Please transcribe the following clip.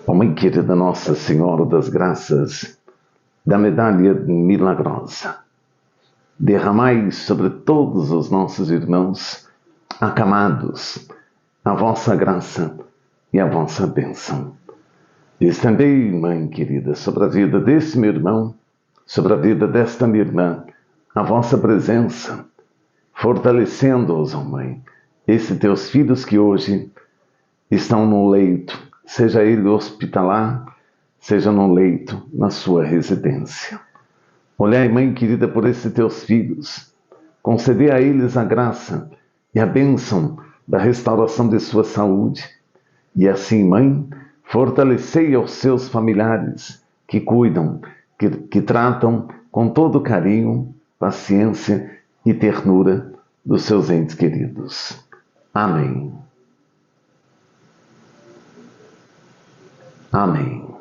Ó Mãe querida Nossa Senhora das Graças, da Medalha Milagrosa, derramai sobre todos os nossos irmãos acamados a vossa graça e a vossa bênção. Estendei, Mãe querida, sobre a vida desse meu irmão, sobre a vida desta minha irmã, a vossa presença, fortalecendo-os, ó Mãe, esses teus filhos que hoje estão no leito, seja ele hospitalar, seja no leito, na sua residência. Olhai, Mãe querida, por esses teus filhos, concedei a eles a graça e a bênção da restauração de sua saúde. E assim, Mãe, fortalecei aos seus familiares que cuidam, que tratam com todo carinho, paciência e ternura dos seus entes queridos. Amém. Amém.